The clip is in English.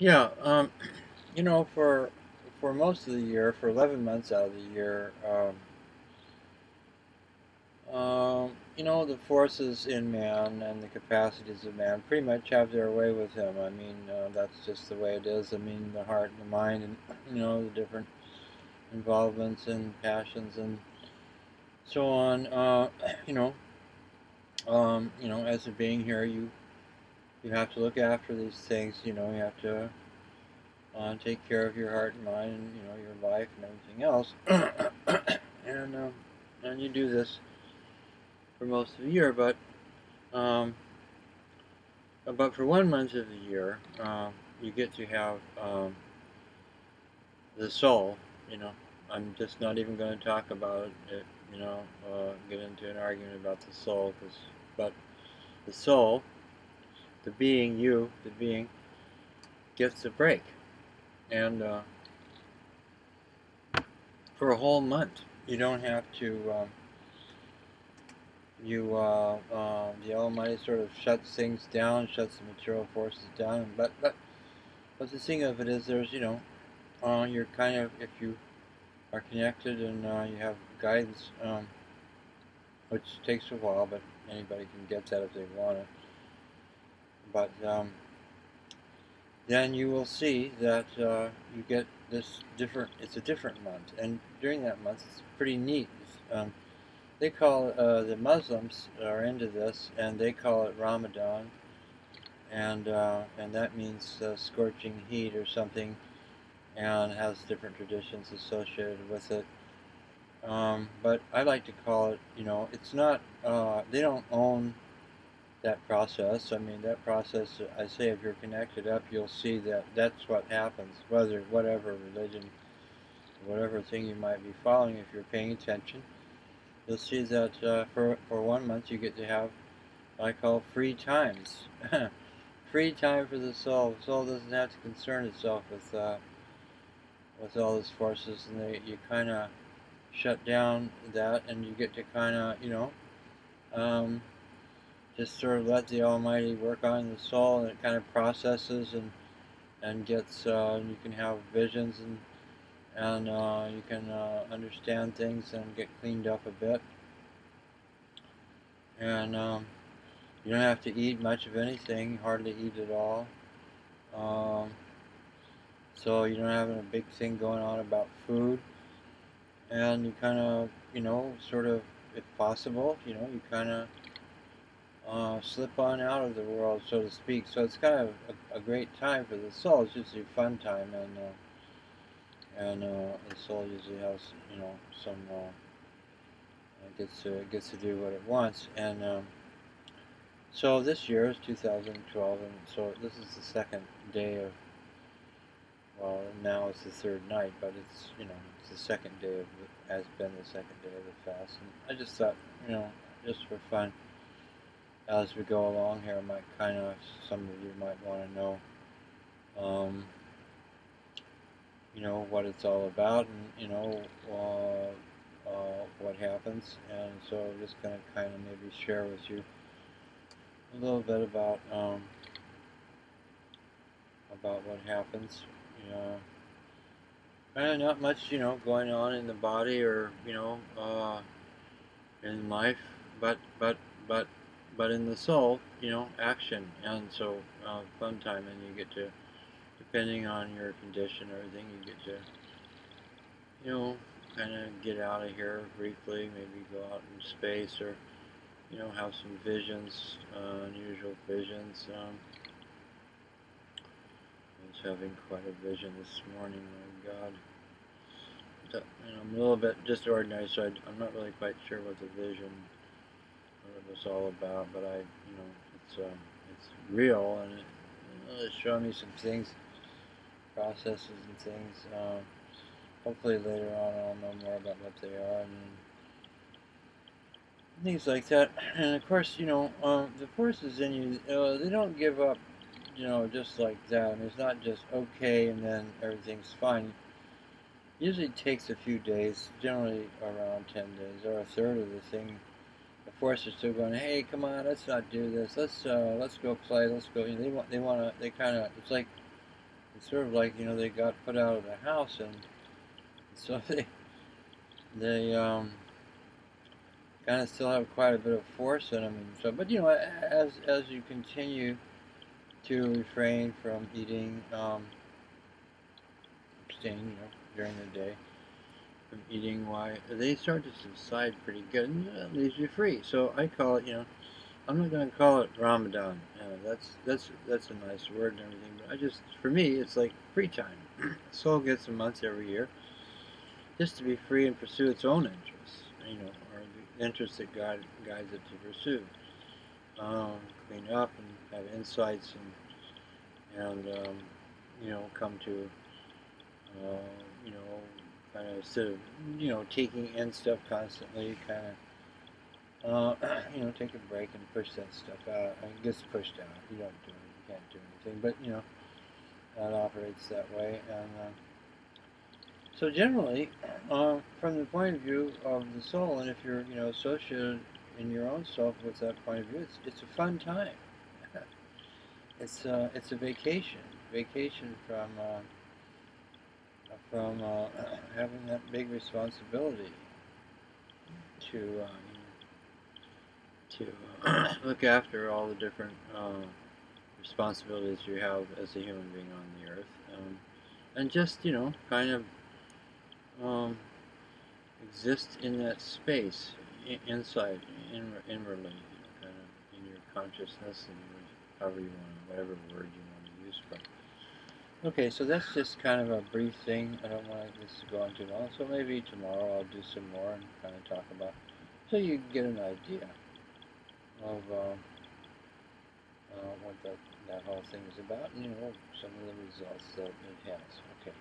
Yeah, you know, for most of the year, for 11 months out of the year, you know, the forces in man and the capacities of man pretty much have their way with him. I mean, that's just the way it is. I mean, the heart and the mind, and you know, the different involvements and passions and so on. You know, you know, as a being here, you have to look after these things. You know, you have to take care of your heart and mind, and you know, your life and everything else. and and you do this for most of the year, um, but for 1 month of the year, you get to have the soul. You know, I'm just not even going to talk about it. You know, get into an argument about the soul, but the soul, the being, you, the being, gets a break, and for a whole month, you don't have to. The Almighty sort of shuts things down, shuts the material forces down. But the thing of it is, there's you're kind of, if you are connected and you have guidance, which takes a while, but anybody can get that if they want it. But then you will see that you get this different. It's a different month, and during that month, it's pretty neat. They call the Muslims are into this, and they call it Ramadan, and that means scorching heat or something, and has different traditions associated with it. But I like to call it, you know, it's not. They don't own that process. I mean, that process. I say, if you're connected up, you'll see that that's what happens. Whether whatever religion, whatever thing you might be following, if you're paying attention, you'll see that for 1 month you get to have what I call free times. Free time for the soul. The soul doesn't have to concern itself with all these forces, and you kind of shut down that, and you get to kind of um, just sort of let the Almighty work on the soul, and it kind of processes and gets. You can have visions and you can understand things and get cleaned up a bit, and you don't have to eat much of anything, hardly eat at all. Um, so you don't have a big thing going on about food, and you kind of, you know, sort of, if possible, you know, you kind of slip on out of the world, so to speak. So it's kind of a great time for the soul. It's just a fun time, and the soul usually has, you know, some gets to do what it wants. And so this year is 2012, and so this is the second day of. Well, now it's the third night, but it's, you know, it's the second day of has been the second day of the fast, and I just thought, you know, just for fun, as we go along here, I might kind of, some of you might want to know, um, you know, what it's all about, and you know, what happens, and so I'm just gonna kind of maybe share with you a little bit about what happens. You know, not much, you know, going on in the body or in life, but but but but in the soul, you know, action, and so fun time, and you get to, depending on your condition, everything, you get to, you know, kind of get out of here briefly, maybe go out in space, or you know, have some visions, unusual visions. I was having quite a vision this morning. My God, you know, I'm a little bit just ordinary, so I'm not really quite sure what the vision, what it was all about, but you know, it's real, and it's showing me some things, processes and things. Hopefully later on I'll know more about what they are and things like that. And of course, you know, the forces in you, they don't give up, you know, just like that. And it's not just okay and then everything's fine. It usually takes a few days, generally around 10 days or a third of the thing. The force is still going, hey, come on, let's not do this. Let's go play. Let's go. You know, they want to. They kind of. It's like it's sort of like, they got put out of the house, and so they kind of still have quite a bit of force in them. And so, but as you continue to refrain from eating, abstain, during the day from eating, why they start to subside pretty good, and that leaves you free. So I call it, I'm not going to call it Ramadan. That's a nice word and everything, but for me, it's like free time. The soul gets a month every year just to be free and pursue its own interests, or the interests that God guides it to pursue. Clean up and have insights and come to, you know, kind of instead of, taking in stuff constantly, kind of, take a break and push that stuff out. I mean, it gets pushed out. You don't do it. You can't do anything. But, that operates that way. And so generally, from the point of view of the soul, and if you're, associated in your own self with that point of view, it's a fun time. It's a vacation from having that big responsibility to to look after all the different responsibilities you have as a human being on the earth, and just kind of um, exist in that space inside, inwardly, kind of in your consciousness and however you want, whatever word you want to use for it. Okay, so that's just kind of a brief thing. I don't want this to go on too long, so maybe tomorrow I'll do some more and kind of talk about, so you can get an idea of what that whole thing is about, and some of the results that it has. Okay.